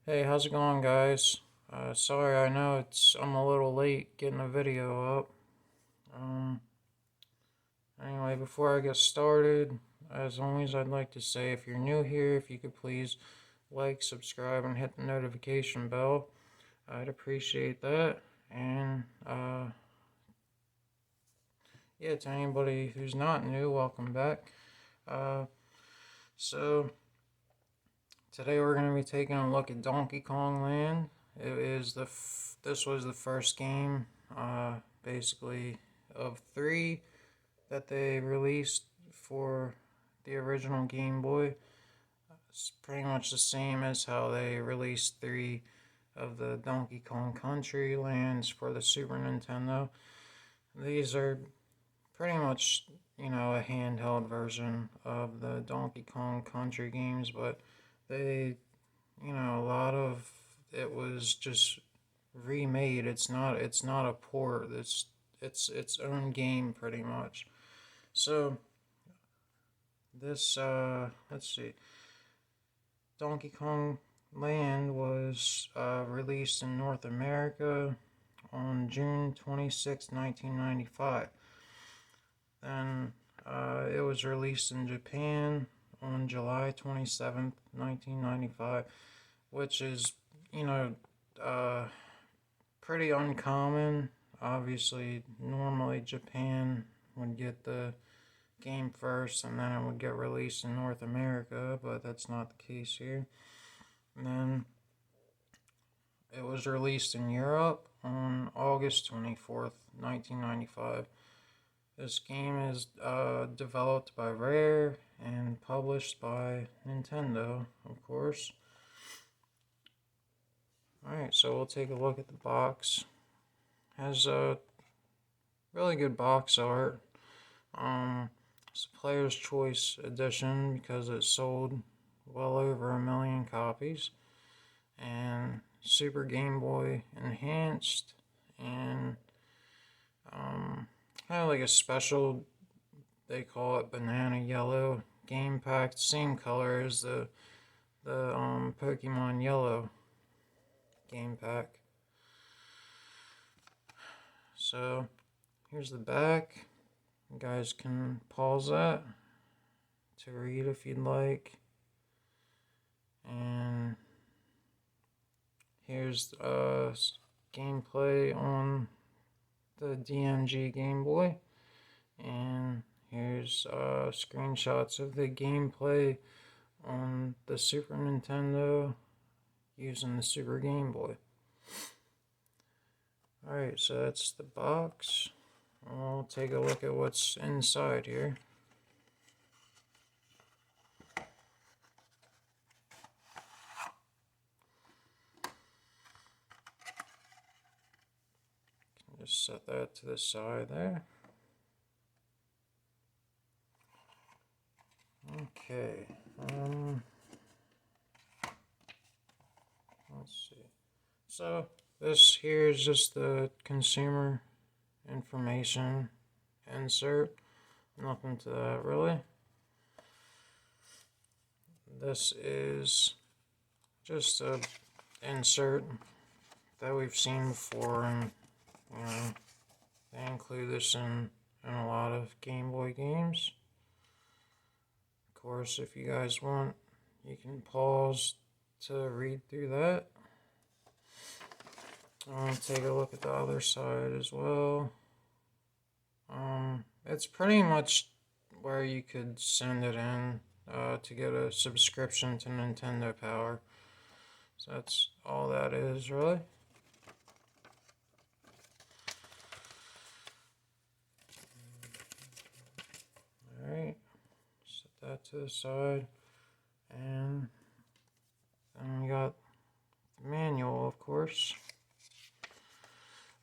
Hey, how's it going, guys? Sorry, I know I'm a little late getting a video up. Um, anyway, before I get started, as always, I'd like to say if you're new here, if you could please like, subscribe, and hit the notification bell, I'd appreciate that. And yeah, to anybody who's not new, welcome back. Uh, so today we're gonna be taking a look at Donkey Kong Land. This was the first game, basically of three that they released for the original Game Boy. It's pretty much the same as how they released three of the Donkey Kong Country lands for the Super Nintendo. These are pretty much, a handheld version of the Donkey Kong Country games, but they, a lot of it was just remade. It's not a port. It's its own game pretty much. So this let's see. Donkey Kong Land was released in North America on June 26, 1995. Then it was released in Japan on July 27th, 1995, which is, you know, uh, pretty uncommon. Obviously, normally Japan would get the game first and then it would get released in North America, but that's not the case here. And then it was released in Europe on August 24th, 1995. This game is developed by Rare and published by Nintendo, of course. Alright, so we'll take a look at the box. Has a really good box art. It's a Player's Choice edition because it sold well over 1 million copies. And Super Game Boy Enhanced and kind of like a special, they call it banana yellow game pack, same color as the Pokemon Yellow game pack. So here's the back. You guys can pause that to read if you'd like. And here's gameplay on the DMG Gameboy. And here's screenshots of the gameplay on the Super Nintendo using the Super Game Boy. Alright, so that's the box. We'll take a look at what's inside here. Just set that to the side there. Okay. Let's see. So this here is just the consumer information insert. Nothing to that really. This is just a insert that we've seen before, and they include this in a lot of Game Boy games. Of course, if you guys want, you can pause to read through that. I'll take a look at the other side as well. It's pretty much where you could send it in to get a subscription to Nintendo Power. So that's all that is, really. Alright, set that to the side. And then we got the manual, of course.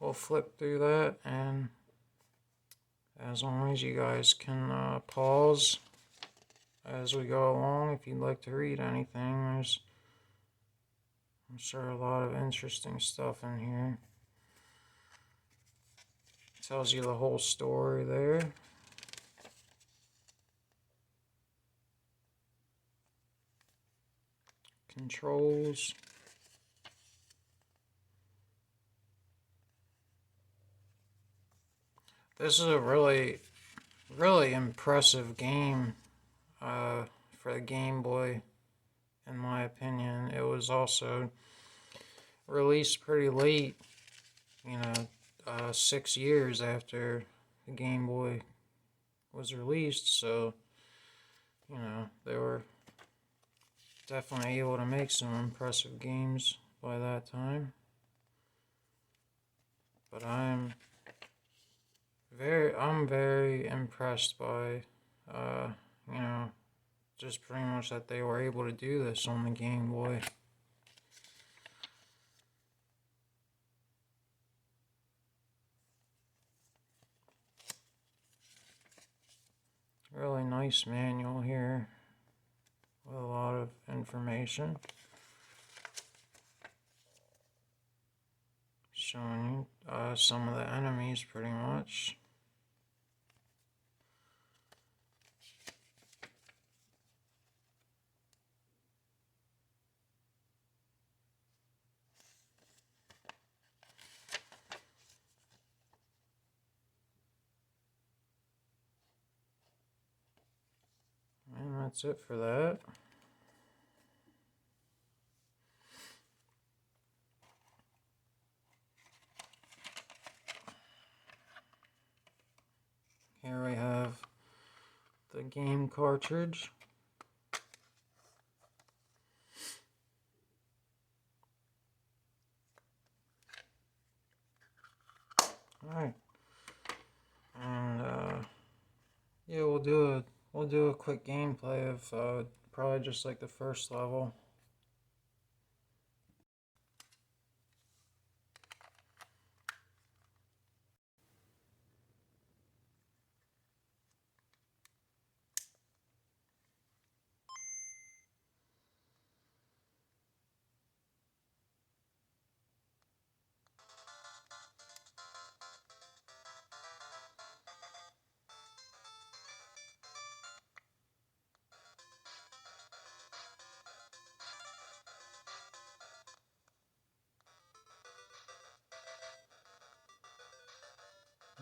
We'll flip through that, and as always, you guys can pause as we go along if you'd like to read anything. There's, I'm sure, a lot of interesting stuff in here. Tells you the whole story there. Controls. this is a really, really impressive game for the Game Boy, in my opinion. It was also released pretty late, 6 years after the Game Boy was released, so, they were definitely able to make some impressive games by that time. But I'm very impressed by, just pretty much that they were able to do this on the Game Boy. Really nice manual here with a lot of information showing you some of the enemies pretty much. And that's it for that. Here we have the game cartridge. Alright. And yeah, we'll do a quick gameplay of probably just like the first level.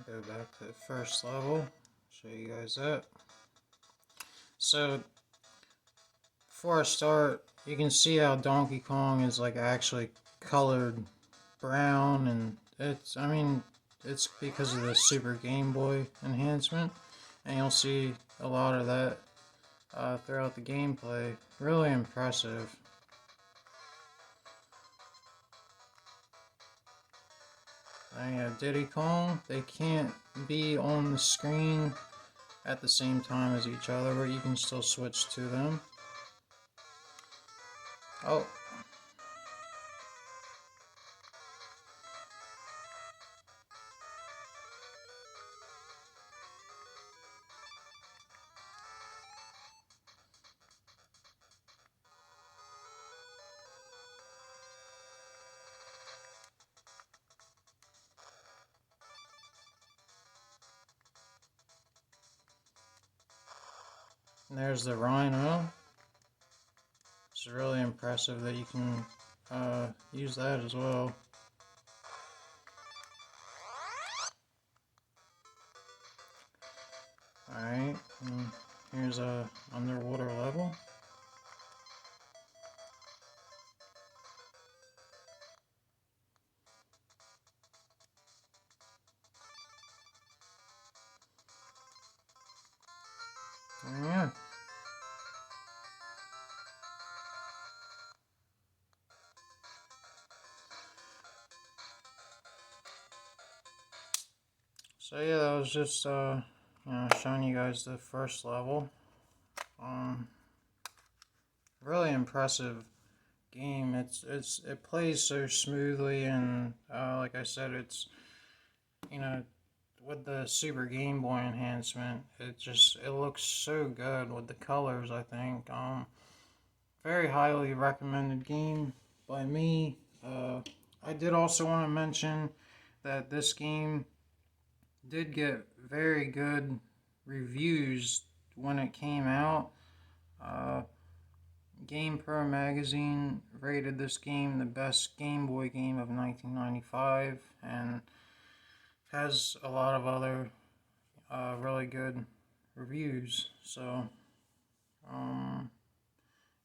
Go back to the first level, show you guys that. So, before I start, you can see how Donkey Kong is like actually colored brown, and it's because of the Super Game Boy enhancement, and you'll see a lot of that throughout the gameplay. Really impressive. And you have Diddy Kong. They can't be on the screen at the same time as each other, but you can still switch to them. Oh. And there's the Rhino. It's really impressive that you can use that as well. Alright, here's a underwater level. Yeah. So yeah, that was just showing you guys the first level. Really impressive game. It plays so smoothly, and like I said, it's with the Super Game Boy enhancement, it looks so good with the colors. I think very highly recommended game by me. I did also want to mention that this game did get very good reviews when it came out. GamePro Magazine rated this game the best Game Boy game of 1995, and has a lot of other really good reviews. So,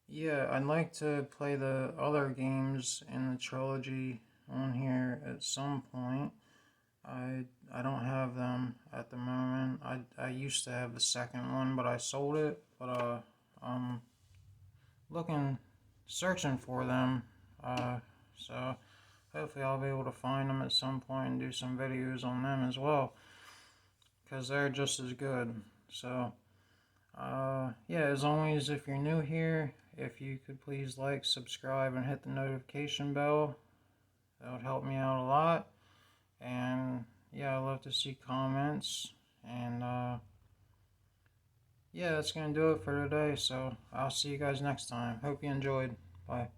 yeah, I'd like to play the other games in the trilogy on here at some point. I don't have them at the moment. I used to have the second one, but I sold it. But I'm searching for them. So hopefully I'll be able to find them at some point and do some videos on them as well, because they're just as good. So yeah, as always, if you're new here, if you could please like, subscribe, and hit the notification bell, that would help me out a lot. And yeah, I love to see comments. And yeah, that's gonna do it for today. So I'll see you guys next time. Hope you enjoyed. Bye.